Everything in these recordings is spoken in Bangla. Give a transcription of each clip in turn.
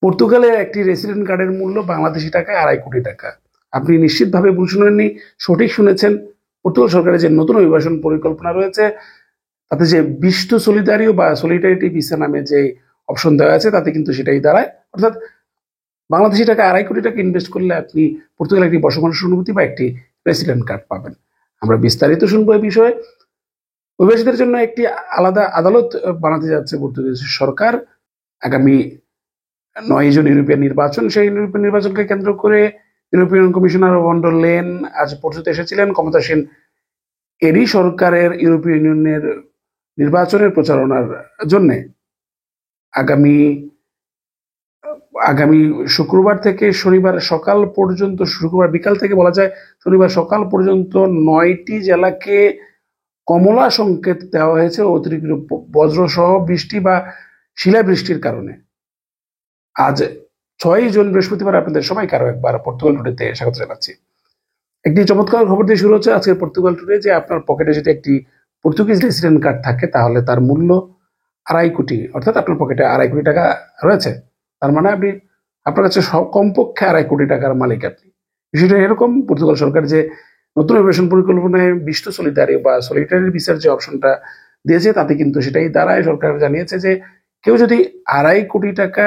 পর্তুগালে একটি রেসিডেন্ট কার্ডের মূল্য বাংলাদেশি টাকায় 2.5 কোটি টাকা। আপনি নিশ্চিতভাবে ভুল শুনেননি, সঠিক শুনেছেন। পর্তুগাল সরকারের যে নতুন অভিবাসন পরিকল্পনা রয়েছে তাতে যে বিশটো সলিডারিও বা সলিডারিটি ভিসা নামে যে অপশন দেওয়া আছে তাতে কিন্তু সেটাই দাঁড়ায়, অর্থাৎ বাংলাদেশি টাকা 2.5 কোটি টাকা ইনভেস্ট করলে আপনি পর্তুগালে একটি বসবাসের অনুমতি বা একটি রেসিডেন্ট কার্ড পাবেন। আমরা বিস্তারিত শুনবো এই বিষয়ে। অভিবাসীদের জন্য একটি আলাদা আদালত বানাতে যাচ্ছে পর্তুগিজ সরকার। আগামী 9 জুন ইউরোপিয়ান নির্বাচন, সেই ইউরোপিয়ান নির্বাচনকে কেন্দ্র করে European commissioner von der Leyen আজ পর্যন্ত এসেছিলেন। ক্ষমতাসীন এরই সরকারের ইউরোপীয় ইউনিয়নের নির্বাচনের প্রচারণার জন্য আগামী আগামী শুক্রবার থেকে শনিবার সকাল পর্যন্ত, শুক্রবার বিকাল থেকে বলা যায় শনিবার সকাল পর্যন্ত 9টি জেলাকে কমলা সংকেত দেওয়া হয়েছে অতিরিক্ত বজ্রসহ বৃষ্টি বা শিলাবৃষ্টির কারণে। আজ 6 জুন বৃহস্পতিবার আপনাদের সবাইকে আরো একবার পর্তুগাল টুডেতে স্বাগত জানাচ্ছি। একটি চমৎকার খবর দিয়ে শুরু হচ্ছে আজকের পর্তুগাল টুডে, যে আপনার পকেটে যদি একটি পর্তুগিজ রেসিডেন্ট কার্ড থাকে তাহলে তার মূল্য 2.5 কোটি, অর্থাৎ আপনার পকেটে 2.5 কোটি টাকা রয়েছে। তার মানে আপনার কাছে কমপক্ষে 2.5 কোটি টাকার মালিক আপনি। বিষয়টা এরকম, পর্তুগাল সরকার যে নতুন অভিবাসন পরিকল্পনায় বিশটো সলিডারি বা সলিডারি ভিসার যে অপশনটা দিয়েছে তাতে কিন্তু সেটাই দাঁড়ায়। সরকার জানিয়েছে যে কেউ যদি 2.5 কোটি টাকা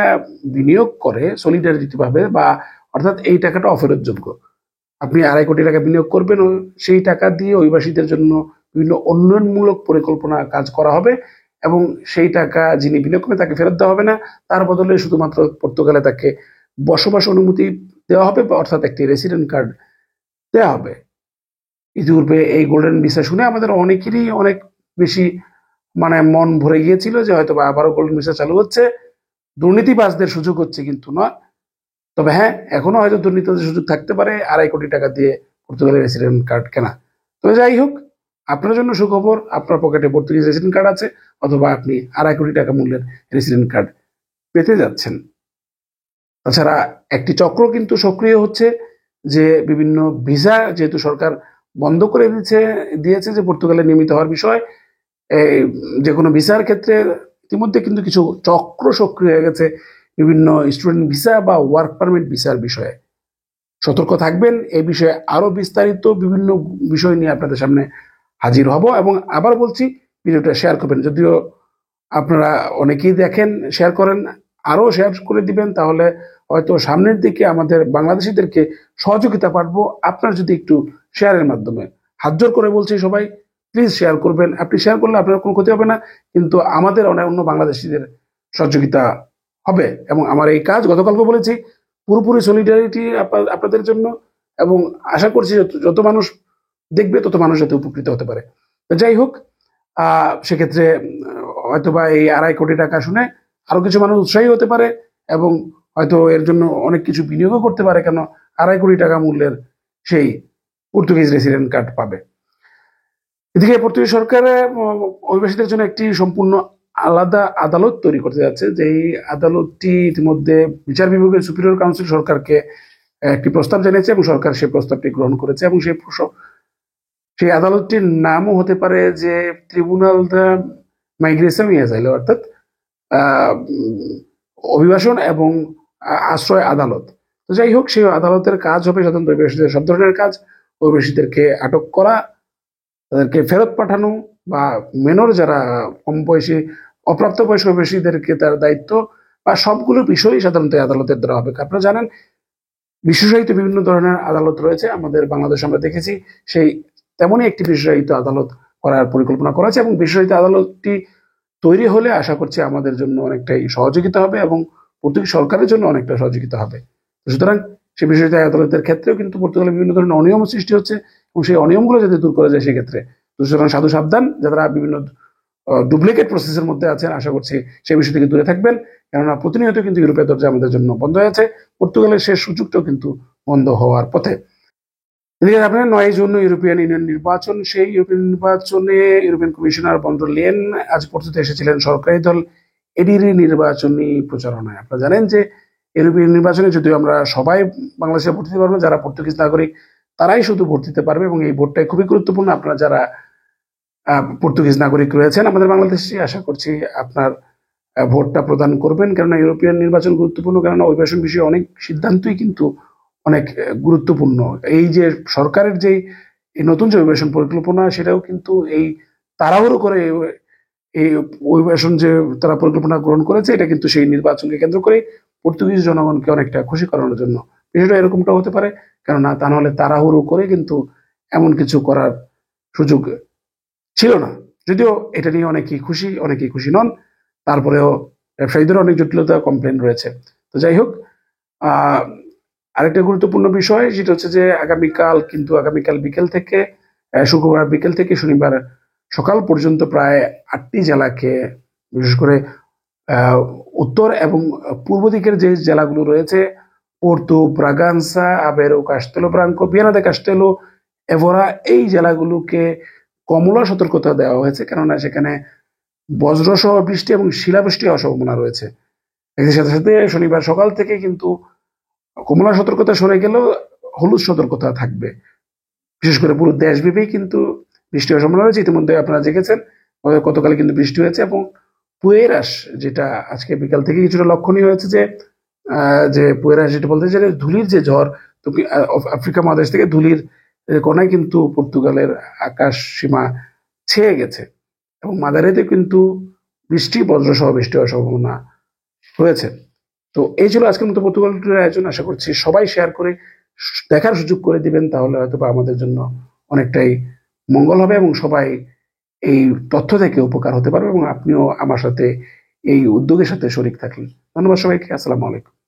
বিনিয়োগ করে সলিডারিটি ভাবে, বা অর্থাৎ এই টাকাটা অফেরতযোগ্য, আপনি 2.5 কোটি টাকা বিনিয়োগ করবেন, সেই টাকা দিয়ে অভিবাসীদের জন্য বিভিন্ন উন্নয়নমূলক পরিকল্পনা কাজ করা হবে এবং সেই টাকা যিনি বিনিয়োগ করবেন তাকে ফেরত দেওয়া হবে না। তার বদলে শুধুমাত্র পর্তুগালে তাকে বসবাস অনুমতি দেওয়া হবে, অর্থাৎ একটি রেসিডেন্ট কার্ড দেওয়া হবে। ইতিপূর্বে এই গোল্ডেন ভিসা শুনে আমাদের অনেকেরই অনেক বেশি মন ভরে গিয়েছিল যে হয়তো আবারও গোল্ডেন ভিসা চালু হচ্ছে, দুর্নীতিবাজদের সুযোগ হচ্ছে, কিন্তু নয়। তবে হ্যাঁ, এখনো হয়তো দুর্নীতির সুযোগ থাকতে পারে 2.5 কোটি টাকা দিয়ে পর্তুগালের রেসিডেন্ট কার্ড কেনা। তবে যাই হোক, আপনার জন্য সুখবর, আপনার পকেটে পর্তুগিজ রেসিডেন্ট কার্ড আছে, অথবা আপনি 2.5 কোটি টাকা মূল্যের রেসিডেন্ট কার্ড পেতে যাচ্ছেন। তাছাড়া একটি চক্র কিন্তু সক্রিয় হচ্ছে, যে বিভিন্ন ভিসা যেহেতু সরকার বন্ধ করে দিয়েছে যে পর্তুগালে নিয়মিত হওয়ার বিষয়, যে কোনো ভিসার ক্ষেত্রে ইতিমধ্যে কিন্তু কিছু চক্র সক্রিয় হয়ে গেছে বিভিন্ন স্টুডেন্ট ভিসা বা ওয়ার্ক পারমিট ভিসার বিষয়ে। সতর্ক থাকবেন, এই বিষয়ে আরো বিস্তারিত বিভিন্ন বিষয় নিয়ে আপনাদের সামনে হাজির হব। এবং আবার বলছি, ভিডিওটা শেয়ার করবেন, যদিও আপনারা অনেকেই দেখেন, শেয়ার করেন, আরো শেয়ার করে দিবেন, তাহলে হয়তো সামনের দিকে আমাদের বাংলাদেশিদেরকে সহযোগিতা পাবো আপনার যদি একটু শেয়ারের মাধ্যমে। হাত জোর করে বলছি সবাই প্লিজ শেয়ার করবেন। আপনি শেয়ার করলে আপনার কোনো ক্ষতি হবে না, কিন্তু আমাদের অন্য বাংলাদেশিদের সহযোগিতা হবে। এবং আমার এই কাজ গতকালকে বলেছি পুরোপুরি সলিডারিটি আপনাদের জন্য, এবং আশা করছি যত মানুষ দেখবে তত মানুষ যাতে উপকৃত হতে পারে। যাই হোক, সেক্ষেত্রে হয়তোবা এই 2.5 কোটি টাকা শুনে আরো কিছু মানুষ উৎসাহী হতে পারে এবং হয়তো এর জন্য অনেক কিছু বিনিয়োগও করতে পারে, কেন 2.5 কোটি টাকা মূল্যের সেই পর্তুগিজ রেসিডেন্ট কার্ড পাবে। এদিকে পর্তুগিজ সরকার অভিবাসীদের জন্য একটি সম্পূর্ণ আলাদা আদালত তৈরি করতে যাচ্ছে, যে এই আদালতটি ইতিমধ্যে বিচার বিভাগের সুপিরিয়র কাউন্সিল সরকারকে একটি প্রস্তাব জানিয়েছে এবং সরকার সেই প্রস্তাবটি গ্রহণ করেছে। এবং সেই আদালতটির নামও হতে পারে যে ট্রিব্যুনাল দ্য মাইগ্রেশন ইয়াসাইলো, অর্থাৎ অভিবাসন এবং আশ্রয় আদালত। তো যাই হোক, সেই আদালতের কাজ হবে সাধারণত অভিবাসীদের সব ধরনের কাজ, অভিবাসীদেরকে আটক করা, তাদেরকে ফেরত পাঠানো, বা মেনর যারা কম বয়সী অপ্রাপ্ত বয়স্ক অভিবাসীদেরকে তার দায়িত্ব, বা সবগুলো বিষয়ই সাধারণত আদালতের দ্বারা হবে। আপনারা জানেন বিশেষায়িত বিভিন্ন ধরনের আদালত রয়েছে আমাদের বাংলাদেশে, আমরা দেখেছি সেই তেমনই একটি বিশেষায়িত আদালত করার পরিকল্পনা করা আছে। এবং বিশেষায়িত আদালতটি তৈরি হলে আশা করছি আমাদের জন্য অনেকটাই সহযোগিতা হবে এবং পর্তুগিজ সরকারের জন্য অনেকটা সহযোগিতা হবে। সুতরাং সেই বিশেষায়িত আদালতের ক্ষেত্রেও কিন্তু পর্তুগালে বিভিন্ন ধরনের অনিয়ম সৃষ্টি হচ্ছে, এবং সেই অনিয়মগুলো যাতে দূর করা যায় সেক্ষেত্রে সুতরাং সাধু সাবধান, যারা বিভিন্ন ডুপ্লিকেট প্রসেসের মধ্যে আছেন, আশা করছি সেই বিষয় থেকে দূরে থাকবেন, কেননা প্রতিনিয়ত কিন্তু ইউরোপের দরজা আমাদের জন্য বন্ধ হয়ে আছে, পর্তুগালের শেষ সুযোগটাও কিন্তু বন্ধ হওয়ার পথে। এদিকে আপনার 9 জুন ইউরোপিয়ান ইউনিয়ন নির্বাচন, সেই ইউরোপিয়ান নির্বাচনে European commissioner von der Leyen আজ পর্যন্ত এসেছিলেন সরকারি দল এডির নির্বাচনী প্রচারণায়। আপনারা জানেন যে ইউরোপিয়ান নির্বাচনে যদিও আমরা সবাই বাংলাদেশে ভোট দিতে পারবো, যারা পর্তুগিজ নাগরিক তারাই শুধু ভোট দিতে পারবে, এবং এই ভোটটাই খুবই গুরুত্বপূর্ণ। আপনারা যারা পর্তুগিজ নাগরিক রয়েছেন আমাদের বাংলাদেশে, আশা করছি আপনার ভোটটা প্রদান করবেন, কেননা ইউরোপিয়ান নির্বাচন গুরুত্বপূর্ণ, কেননা অভিবাসন বিষয়ে অনেক সিদ্ধান্তই কিন্তু অনেক গুরুত্বপূর্ণ। এই যে সরকারের যে এই নতুন যে অভিবাসন পরিকল্পনা, সেটাও কিন্তু এই তাড়াহুড়ো করে এই অভিবাসন যে তারা পরিকল্পনা গ্রহণ করেছে, এটা কিন্তু সেই নির্বাচনকে কেন্দ্র করে পর্তুগিজ জনগণকে অনেকটা খুশি করানোর জন্য। বিষয়টা এরকমটা হতে পারে, কেননা তা নাহলে তাড়াহুড়ো করে কিন্তু এমন কিছু করার সুযোগ ছিল না। যদিও এটা নিয়ে অনেকেই খুশি নন, তারপরেও ব্যবসায়ীদের অনেক জটিলতা কমপ্লেন রয়েছে। তো যাই হোক, আহ আরেকটা গুরুত্বপূর্ণ বিষয় সেটা হচ্ছে যে আগামীকাল বিকেল থেকে শুক্রবার বিকেল থেকে শনিবার সকাল পর্যন্ত প্রায় 8টি জেলাকে, বিশেষ করে আহ, উত্তর এবং পূর্ব দিকের যে জেলাগুলো রয়েছে, পোর্তো, ব্রাগানসা, আবেরো, কাস্তেলো ব্রাঙ্কো, ভিয়ানা দে কাস্তেলো, এভোরা, এই জেলাগুলোকে কমলা সতর্কতা দেওয়া হয়েছে, কেননা সেখানে বজ্রসহ বৃষ্টি এবং শিলাবৃষ্টি হওয়ার সম্ভাবনা রয়েছে। এর সাথে সাথে শনিবার সকাল থেকে কিন্তু কমলা সতর্কতা সরে গেলেও হলুদ সতর্কতা থাকবে। বিশেষ করে পুরো দেশব্যাপী কিন্তু বৃষ্টি হওয়ার সম্ভাবনা রয়েছে। ইতিমধ্যে আপনারা দেখেছেন গতকাল কিন্তু বৃষ্টি হয়েছে, এবং পুয়েরাস, যেটা আজকে বিকাল থেকে কিছুটা লক্ষণীয় হয়েছে, যে পুয়েরাস যেটা বলতে যে ধুলির যে ঝড়, তো আফ্রিকা মহাদেশ থেকে ধুলির কণায় কিন্তু পর্তুগালের আকাশ সীমা ছেয়ে গেছে, এবং মাদারিতে কিন্তু বজ্রসহ বৃষ্টি হওয়ার সম্ভাবনা রয়েছে। তো এই ছিল আজকের মতো পর্তুগাল ট্যুরের আয়োজন। আশা করছি সবাই শেয়ার করে দেখার সুযোগ করে দিবেন, তাহলে হয়তো বা আমাদের জন্য অনেকটাই মঙ্গল হবে এবং সবাই এই তথ্য থেকে উপকার হতে পারবে, এবং আপনিও আমার সাথে এই উদ্যোগের সাথে শরিক থাকলেন। ধন্যবাদ সবাইকে। আসসালামু আলাইকুম।